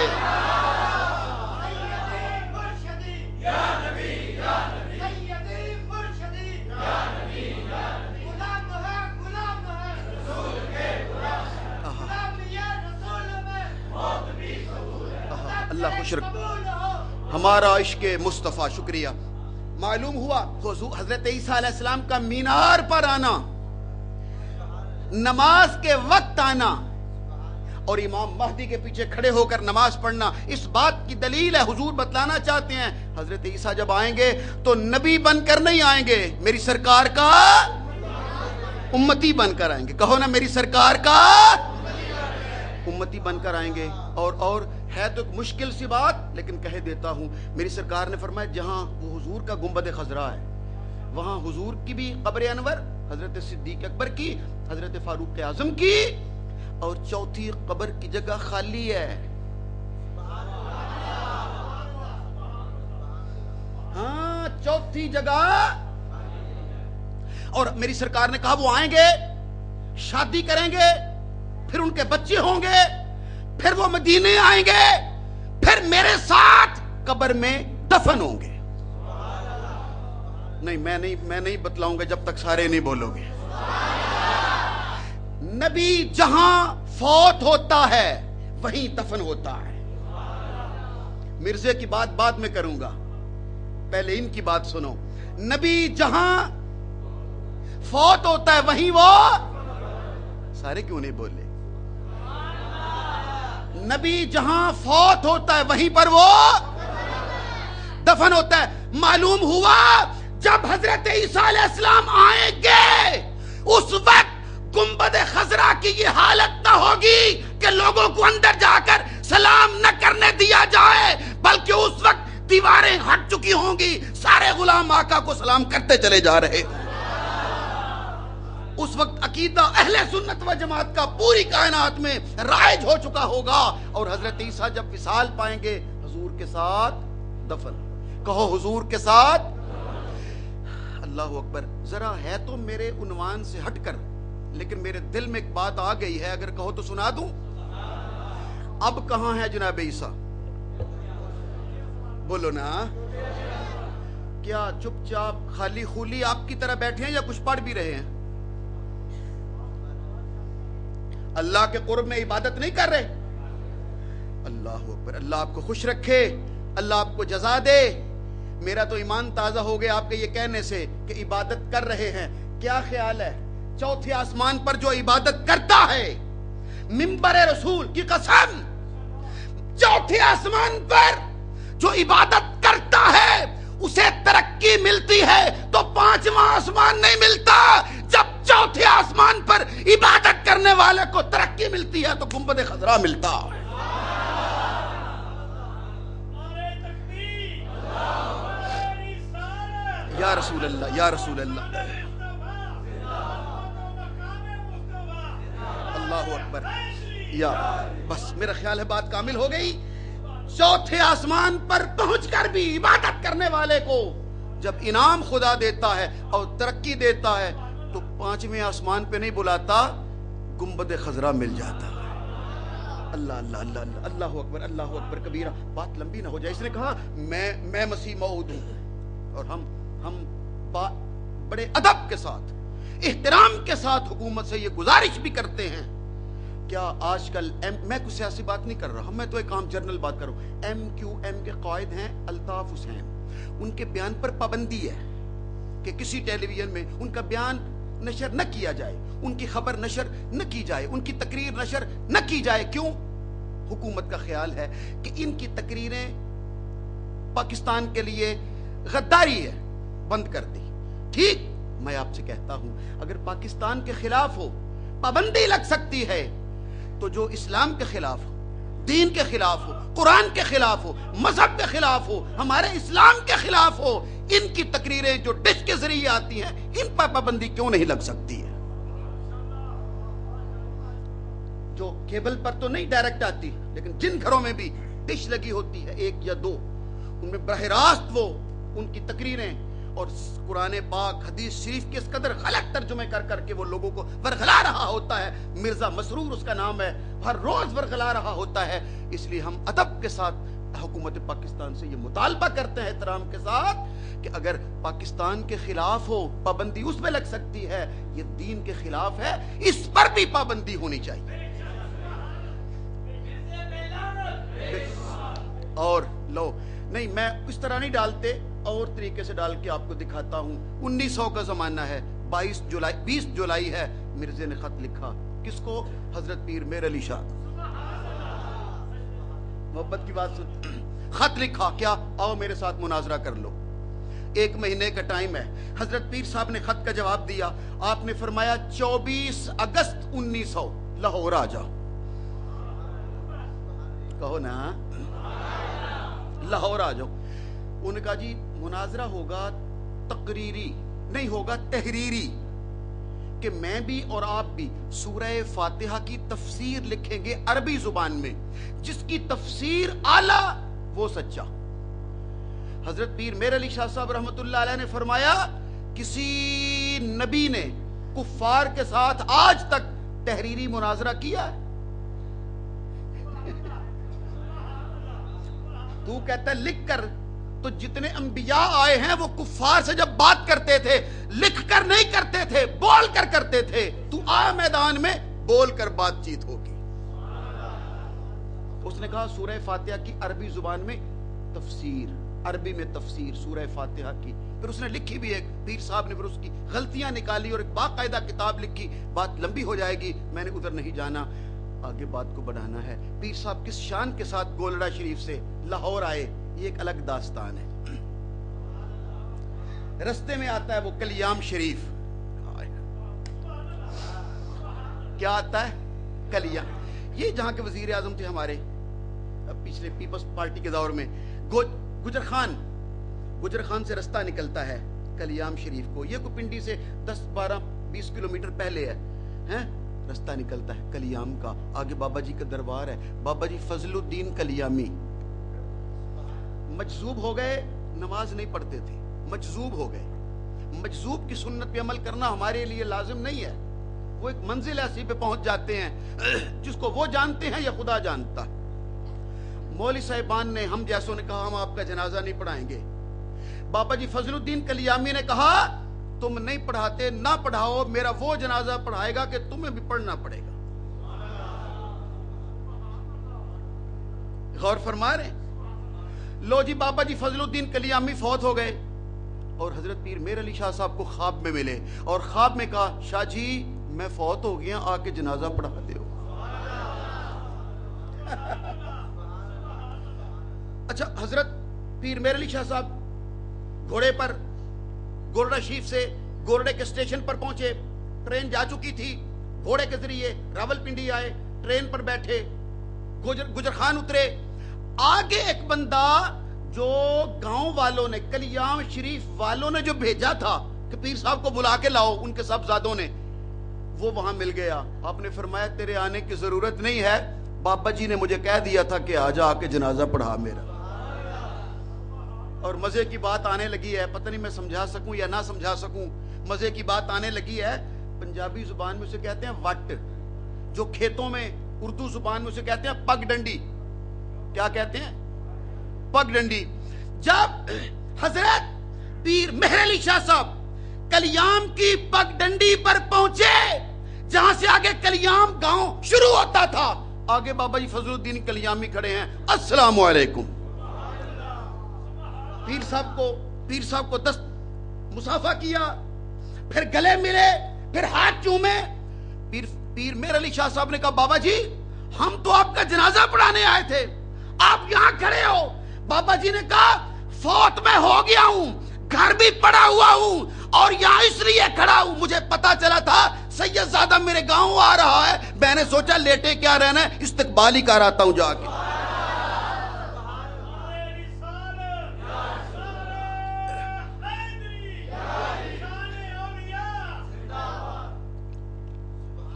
اللہ خوش رکھ ہمارا عشق مصطفیٰ۔ شکریہ۔ معلوم ہوا حضرت عیسیٰ علیہ السلام کا مینار پر آنا، نماز کے وقت آنا، اور امام مہدی کے پیچھے کھڑے ہو کر نماز پڑھنا، اس بات کی دلیل ہے۔ حضور بتلانا چاہتے ہیں حضرت عیسیٰ جب آئیں گے تو نبی بن کر نہیں آئیں گے، میری سرکار کا امتی بن کر آئیں گے۔ کہو نا، میری سرکار کا امتی بن کر آئیں گے۔ اور ہے تو مشکل سی بات، لیکن کہہ دیتا ہوں، میری سرکار نے فرمایا جہاں وہ حضور کا گنبد خضرا ہے، وہاں حضور کی بھی قبر انور، حضرت صدیق اکبر کی، حضرت فاروق اعظم کی، اور چوتھی قبر کی جگہ خالی ہے۔ ہاں، چوتھی جگہ۔ اور میری سرکار نے کہا وہ آئیں گے، شادی کریں گے، پھر ان کے بچے ہوں گے، پھر وہ مدینے آئیں گے، پھر میرے ساتھ قبر میں دفن ہوں گے۔ نہیں، میں نہیں بتلاؤں گا جب تک سارے نہیں بولو گے۔ نبی جہاں فوت ہوتا ہے وہیں دفن ہوتا ہے۔ مرزے کی بات بعد میں کروں گا، پہلے ان کی بات سنو. نبی جہاں فوت ہوتا ہے وہیں وہ سارے کیوں نہیں بولے؟ نبی جہاں فوت ہوتا ہے وہیں پر وہ دفن ہوتا ہے. معلوم ہوا جب حضرت عیسیٰ علیہ السلام آئیں گے اس وقت گنبد خضرا کی یہ حالت نہ ہوگی کہ لوگوں کو اندر جا کر سلام نہ کرنے دیا جائے، بلکہ اس وقت دیواریں ہٹ چکی ہوں گی، سارے غلام آقا کو سلام کرتے چلے جا رہے. اس وقت عقیدہ اہل سنت و جماعت کا پوری کائنات میں رائج ہو چکا ہوگا، اور حضرت عیسیٰ جب وصال پائیں گے حضور کے ساتھ دفن. کہو حضور کے ساتھ. اللہ اکبر. ذرا ہے تو میرے عنوان سے ہٹ کر، لیکن میرے دل میں ایک بات آ گئی ہے، اگر کہو تو سنا دوں. اب کہاں ہے جناب عیسیٰ؟ بولو نا. کیا چپ چاپ خالی خولی آپ کی طرح بیٹھے ہیں یا کچھ پڑھ بھی رہے ہیں؟ اللہ کے قرب میں عبادت نہیں کر رہے؟ اللہ اکبر. اللہ آپ کو خوش رکھے، اللہ آپ کو جزا دے. میرا تو ایمان تازہ ہو گیا آپ کے یہ کہنے سے کہ عبادت کر رہے ہیں. کیا خیال ہے چوتھے آسمان پر جو عبادت کرتا ہے، منبر رسول کی قسم، چوتھے آسمان پر جو عبادت کرتا ہے اسے ترقی ملتی ہے تو پانچواں آسمان نہیں ملتا. جب چوتھے آسمان پر عبادت کرنے والے کو ترقی ملتی ہے تو گنبد خضرا ملتا ہے. یا رسول اللہ، یا رسول اللہ. اللہ اکبر. یا بس میرا خیال ہے بات کامل ہو گئی. چوتھے آسمان پر پہنچ کر بھی عبادت کرنے والے کو جب انعام خدا دیتا ہے اور ترقی دیتا ہے تو پانچویں آسمان پہ نہیں بلاتا، گنبد خضرا مل جاتا ہے. اللہ اللہ اللہ اللہ. اللہ اکبر، اللہ اکبر کبیرہ. بات لمبی نہ ہو جائے. اس نے کہا میں مسیح موعود ہوں، اور ہم بڑے ادب کے ساتھ، احترام کے ساتھ حکومت سے یہ گزارش بھی کرتے ہیں. کیا آج کل میں کوئی سیاسی بات نہیں کر رہا، میں تو ایک عام جنرل بات کر رہا ہوں. ایم کیو ایم کے قائد ہیں الطاف حسین، ان کے بیان پر پابندی ہے کہ کسی ٹیلی ویژن میں ان کا بیان نشر نہ کیا جائے، ان کی خبر نشر نہ کی جائے، ان کی تقریر نشر نہ کی جائے. کیوں؟ حکومت کا خیال ہے کہ ان کی تقریریں پاکستان کے لیے غداری ہے، بند کر دی. ٹھیک، میں آپ سے کہتا ہوں اگر پاکستان کے خلاف ہو پابندی لگ سکتی ہے، تو جو اسلام کے خلاف ہو، دین کے خلاف ہو، قرآن کے خلاف ہو، مذہب کے خلاف ہو، ہمارے اسلام کے خلاف ہو، ان کی تقریریں جو ڈش کے ذریعے آتی ہیں ان پر پابندی کیوں نہیں لگ سکتی ہے؟ جو کیبل پر تو نہیں ڈائریکٹ آتی، لیکن جن گھروں میں بھی ڈش لگی ہوتی ہے ایک یا دو، ان میں براہ راست وہ ان کی تقریریں اور قرآن پاک حدیث شریف کے اس قدر غلط ترجمے کر کر کے وہ لوگوں کو ورغلا رہا ہوتا ہے. مرزا مسرور اس کا نام ہے، ہر روز ورغلا رہا ہوتا ہے. اس لیے ہم ادب کے ساتھ حکومت پاکستان سے یہ مطالبہ کرتے ہیں احترام کے ساتھ کہ اگر پاکستان کے خلاف ہو پابندی اس پہ لگ سکتی ہے، یہ دین کے خلاف ہے، اس پر بھی پابندی ہونی چاہیے. اور لو نہیں، میں اس طرح نہیں ڈالتے، اور طریقے سے ڈال کے آپ کو دکھاتا ہوں. 1900 کا زمانہ ہے، 20 جولائی ہے. مرزے نے خط لکھا، کس کو؟ حضرت پیر میر علی شاہ. محبت کی بات سن. خط لکھا، کیا؟ آؤ میرے ساتھ مناظرہ کر لو. 1 مہینے کا ٹائم ہے. حضرت پیر صاحب نے خط کا جواب دیا. آپ نے فرمایا 24 اگست 1900 لاہور آ جاؤ. کہو نا، لاہور آ جاؤ. انہوں نے کہا جی مناظرہ ہوگا تقریری نہیں ہوگا تحریری، کہ میں بھی اور آپ بھی سورہ فاتحہ کی تفسیر لکھیں گے عربی زبان میں، جس کی تفسیر اعلیٰ وہ سچا. حضرت پیر میر علی شاہ صاحب رحمۃ اللہ علیہ نے فرمایا کسی نبی نے کفار کے ساتھ آج تک تحریری مناظرہ کیا ہے؟ تو کہتا ہے لکھ کر. تو جتنے انبیاء آئے ہیں وہ کفار سے جب بات کرتے تھے لکھ کر نہیں کرتے تھے، بول کر کرتے تھے. تو آ میدان میں بول کر بات چیت ہوگی. اس نے کہا سورہ فاتحہ کی عربی زبان میں تفسیر، عربی میں تفسیر سورہ فاتحہ کی، پھر اس نے لکھی بھی ایک، پیر صاحب نے پھر اس کی غلطیاں نکالی اور ایک باقاعدہ کتاب لکھی. بات لمبی ہو جائے گی، میں نے ادھر نہیں جانا، آگے بات کو بڑھانا ہے. پیر صاحب کس شان کے ساتھ گولڑا شریف سے لاہور آئے، یہ ایک الگ داستان ہے. رستے میں آتا ہے وہ کلیام شریف. کیا آتا ہے؟ کلیام. یہ جہاں کے وزیر اعظم تھے ہمارے پچھلے پیپلز پارٹی کے دور میں، گجر خان سے رستہ نکلتا ہے کلیام شریف کو. یہ کوئی پنڈی سے 10 12 20 کلومیٹر پہلے ہے، رستہ نکلتا ہے کلیام کا. آگے بابا جی کا دربار ہے، بابا جی فضل الدین کلیامی. مجذوب ہو گئے، نماز نہیں پڑھتے تھے، مجذوب ہو گئے. مجذوب کی سنت پہ عمل کرنا ہمارے لیے لازم نہیں ہے. وہ ایک منزل ایسی پہ پہنچ جاتے ہیں جس کو وہ جانتے ہیں یا خدا جانتا ہے. مولوی صاحبان نے، ہم جیسوں نے کہا ہم آپ کا جنازہ نہیں پڑھائیں گے. بابا جی فضل الدین کلیامی نے کہا تم نہیں پڑھاتے، نہ پڑھاؤ، میرا وہ جنازہ پڑھائے گا کہ تمہیں بھی پڑھنا پڑے گا. غور فرما رہے ہیں؟ لو جی بابا جی فضل الدین کلیامی فوت ہو گئے اور حضرت پیر میر علی شاہ صاحب کو خواب میں ملے اور خواب میں کہا شاہ جی میں فوت ہو گیا، آ کے جنازہ پڑھا دے. اچھا، حضرت پیر میر علی شاہ صاحب گھوڑے پر گولڑا شریف سے گورڈے کے اسٹیشن پر پہنچے. ٹرین جا چکی تھی، گھوڑے کے ذریعے راول پنڈی آئے، ٹرین پر بیٹھے، گجر خان اترے. آگے ایک بندہ جو گاؤں والوں نے، کلیام شریف والوں نے جو بھیجا تھا کہ پیر صاحب کو بلا کے لاؤ، ان کے صاحبزادوں نے، وہ وہاں مل گیا. آپ نے فرمایا تیرے آنے کی ضرورت نہیں ہے، بابا جی نے مجھے کہہ دیا تھا کہ آجا آ کے جنازہ پڑھا میرا. اور مزے کی بات آنے لگی ہے، پتہ نہیں میں سمجھا سکوں یا نہ سمجھا سکوں. مزے کی بات آنے لگی ہے. پنجابی زبان میں اسے کہتے ہیں وٹ، جو کھیتوں میں اردو زبان میں اسے کہتے ہیں پگ ڈنڈی. کیا کہتے ہیں؟ پگ ڈنڈی. جب حضرت پیر مہر علی شاہ صاحب کلیام کی پگ ڈنڈی پر پہنچے، جہاں سے آگے کلیام گاؤں شروع ہوتا تھا، آگے بابا جی فضل الدین کلیامی کھڑے ہیں. السلام علیکم. پیر صاحب کو دست مصافحہ کیا، پھر گلے ملے، پھر ہاتھ چومے. پیر میر علی شاہ صاحب نے کہا بابا جی ہم تو آپ کا جنازہ پڑھانے آئے تھے، آپ یہاں کھڑے ہو. بابا جی نے کہا فوت میں ہو گیا ہوں، گھر بھی پڑا ہوا ہوں اور یہاں اس لیے کھڑا ہوں، مجھے پتا چلا تھا سید زادہ میرے گاؤں آ رہا ہے، میں نے سوچا لیٹے کیا رہنا ہے، استقبال ہی کر آتا ہوں جا کے.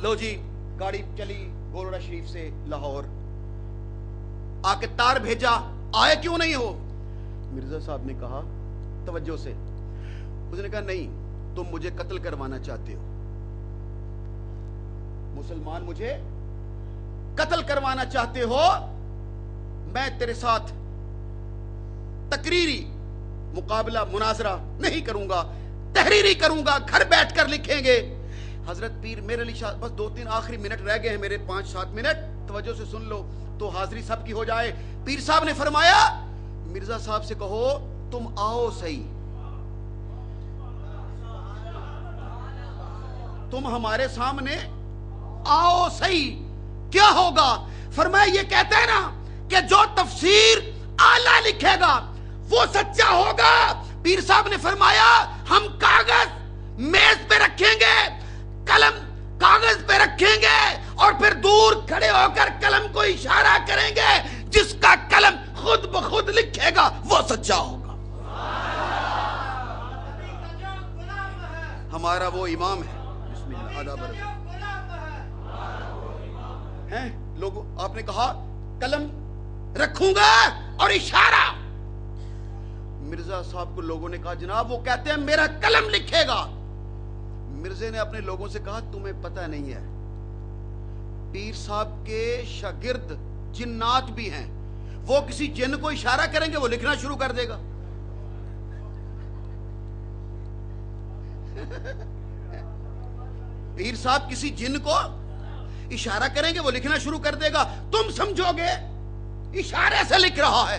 لو جی گاڑی چلی گولڑا شریف سے لاہور، آ کے تار بھیجا، آئے کیوں نہیں ہو؟ مرزا صاحب نے کہا توجہ سے، اس نے کہا نہیں، تم مجھے قتل کروانا چاہتے ہو، مسلمان مجھے قتل کروانا چاہتے ہو، میں تیرے ساتھ تقریری مقابلہ مناظرہ نہیں کروں گا، تحریری کروں گا، گھر بیٹھ کر لکھیں گے. حضرت پیر میر علی شاہ، بس 2-3 آخری منٹ رہ گئے ہیں میرے، 5-7 منٹ توجہ سے سن لو تو حاضری سب کی ہو جائے. پیر صاحب نے فرمایا مرزا صاحب سے کہو تم آؤ صحیح، تم ہمارے سامنے آؤ صحیح. کیا ہوگا؟ فرمایا یہ کہتے ہیں نا کہ جو تفسیر اعلیٰ لکھے گا وہ سچا ہوگا. پیر صاحب نے فرمایا ہم کاغذ میز پہ رکھیں گے، قلم کاغذ پہ رکھیں گے اور پھر دور کھڑے ہو کر قلم کو اشارہ کریں گے، جس کا قلم خود بخود لکھے گا وہ سچا ہوگا. ہمارا وہ امام ہے. بسم اللہ. آداب ہیں لوگوں، آپ نے کہا قلم رکھوں گا اور اشارہ. مرزا صاحب کو لوگوں نے کہا جناب وہ کہتے ہیں میرا قلم لکھے گا. مرزے نے اپنے لوگوں سے کہا تمہیں پتہ نہیں ہے، پیر صاحب کے شاگرد جنات بھی ہیں، وہ کسی جن کو اشارہ کریں گے وہ لکھنا شروع کر دے گا. پیر صاحب کسی جن کو اشارہ کریں گے وہ لکھنا شروع کر دے گا. تم سمجھو گے اشارے سے لکھ رہا ہے،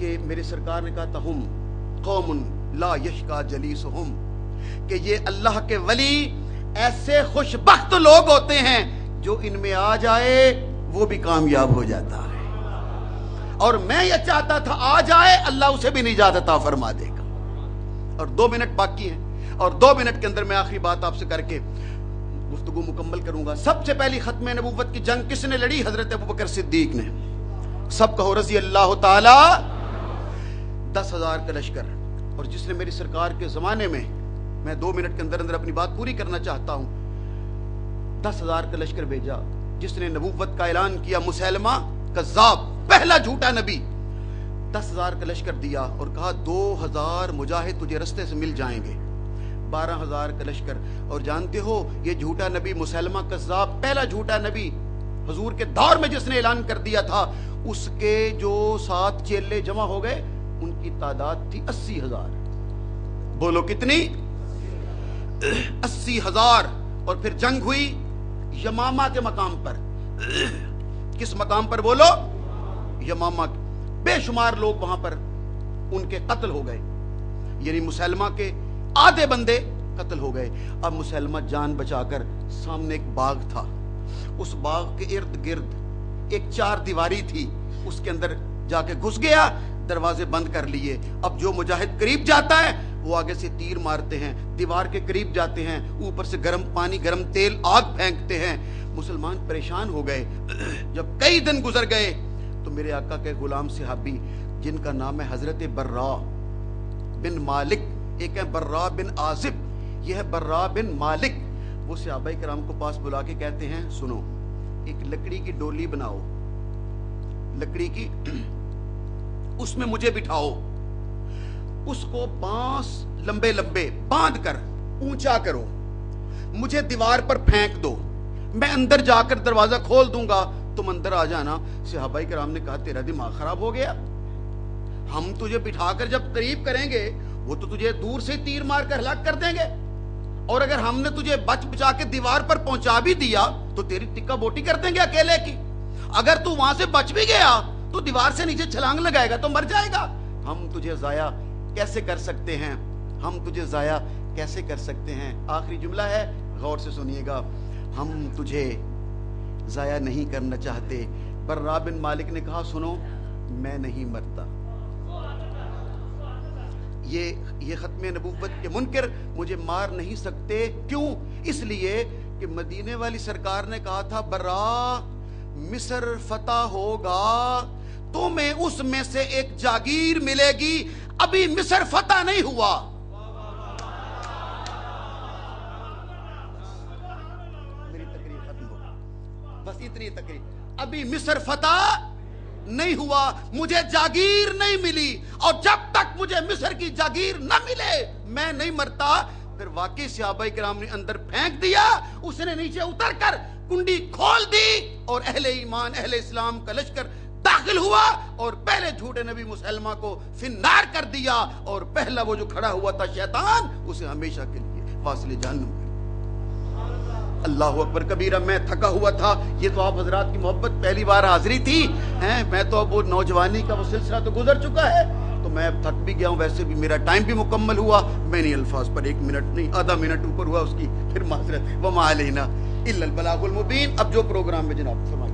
کہ میرے سرکار نے کہا تھا ہم قوم لا یشقا جلیسہم، کہ یہ اللہ کے ولی ایسے خوش بخت لوگ ہوتے ہیں جو ان میں آ جائے وہ بھی کامیاب ہو جاتا ہے، اور میں یہ چاہتا تھا آ جائے اللہ اسے بھی نجات عطا فرما دے گا۔ اور 2 منٹ باقی ہیں، اور 2 منٹ کے اندر میں آخری بات آپ سے کر کے گفتگو مکمل کروں گا۔ سب سے پہلی ختم نبوت کی جنگ کس نے لڑی؟ حضرت ابوبکر صدیق نے۔ سب کہو رضی اللہ تعالی۔ 10,000 کا لشکر، اور جس نے میری سرکار کے زمانے میں 2 منٹ کے اندر اپنی بات پوری کرنا چاہتا ہوں، 10,000 کا لشکر بھیجا، جس نے نبوت کا اعلان کیا، مسیلمہ کذاب، پہلا جھوٹا نبی۔ 10,000 کا لشکر دیا اور کہا 2,000 مجاہد تجھے رستے سے مل جائیں گے۔ 12,000 کا لشکر، اور جانتے ہو یہ جھوٹا نبی مسیلمہ کذاب، پہلا جھوٹا نبی حضور کے دور میں جس نے اعلان کر دیا تھا، اس کے جو 7 چیلے جمع ہو گئے، ان کی تعداد تھی 80,000۔ بولو کتنی؟ 80,000۔ اور پھر جنگ ہوئی یمامہ کے مقام پر۔ کس مقام پر بولو؟ یمامہ۔ بے شمار لوگ وہاں پر ان کے قتل ہو گئے، یعنی مسلمہ کے آدھے بندے قتل ہو گئے۔ اب مسلمہ جان بچا کر، سامنے ایک باغ تھا، اس باغ کے ارد گرد ایک 4 دیواری تھی، اس کے اندر جا کے گھس گیا، دروازے بند کر لیے۔ اب جو مجاہد قریب جاتا ہے وہ آگے سے تیر مارتے ہیں، دیوار کے قریب جاتے ہیں، اوپر سے گرم پانی، گرم تیل، آگ پھینکتے ہیں۔ مسلمان پریشان ہو گئے۔ جب کئی دن گزر گئے تو میرے آقا کے غلام صحابی، جن کا نام ہے حضرت برا بن مالک، ایک ہے برا بن عازب، یہ ہے برا بن مالک، وہ صحابہ کرام کو پاس بلا کے کہتے ہیں سنو، ایک لکڑی کی ڈولی بناؤ، لکڑی کی، اس میں مجھے بٹھاؤ، اس کو بانس لمبے لمبے باندھ کر اونچا کرو، مجھے دیوار پر پھینک دو، میں اندر جا کر دروازہ کھول دوں گا، تم اندر آ جانا۔ صحابہ کرام نے کہا تیرا دماغ خراب ہو گیا، ہم تجھے بٹھا کر جب قریب کریں گے وہ تو تجھے دور سے تیر مار کر ہلاک کر دیں گے، اور اگر ہم نے تجھے بچ بچا کے دیوار پر پہنچا بھی دیا تو تیری ٹکا بوٹی کر دیں گے اکیلے کی، اگر تو وہاں سے بچ بھی گیا تو دیوار سے نیچے چھلانگ لگائے گا تو مر جائے گا، ہم تجھے ضائع کیسے کر سکتے ہیں، ہم تجھے ضائع کیسے کر سکتے ہیں۔ آخری جملہ ہے، غور سے سنیے گا، ہم تجھے ضائع نہیں کرنا چاہتے۔ برا بن مالک نے کہا سنو، میں نہیں مرتا، یہ ختم نبوت کے منکر مجھے مار نہیں سکتے۔ کیوں؟ اس لیے کہ مدینے والی سرکار نے کہا تھا برا مصر فتح ہوگا تمہیں اس میں سے ایک جاگیر ملے گی، ابھی مصر فتح نہیں ہوا۔ میری تقریر ختم ہو، بس اتنی تقریر، ابھی مصر فتح نہیں ہوا، مجھے جاگیر نہیں ملی، اور جب تک مجھے مصر کی جاگیر نہ ملے میں نہیں مرتا۔ پھر واقعی صحابہ کرام نے اندر پھینک دیا، اس نے نیچے اتر کر کنڈی کھول دی، اور اہل ایمان، اہل اسلام کا لشکر داخل ہوا، اور پہلے جھوٹے نبی مسلمہ کو فنار کر دیا، اور پہلا وہ جو کھڑا ہوا تھا شیطان، اسے ہمیشہ کے لیے فاصلے جہنم۔ اللہ اکبر کبیرہ۔ میں تھکا ہوا تھا، یہ تو آپ حضرات کی محبت پہلی بار حاضری تھی، میں تو اب وہ نوجوانی کا وہ سلسلہ تو گزر چکا ہے، تو میں اب تھک بھی گیا ہوں، ویسے بھی میرا ٹائم بھی مکمل ہوا، میں نے الفاظ پر 1 منٹ نہیں، آدھا منٹ اوپر ہوا اس کی، پھر معذرت، وما علینا الا البلاغ المبین۔ اب جو پروگرام میں جناب فرمائیے۔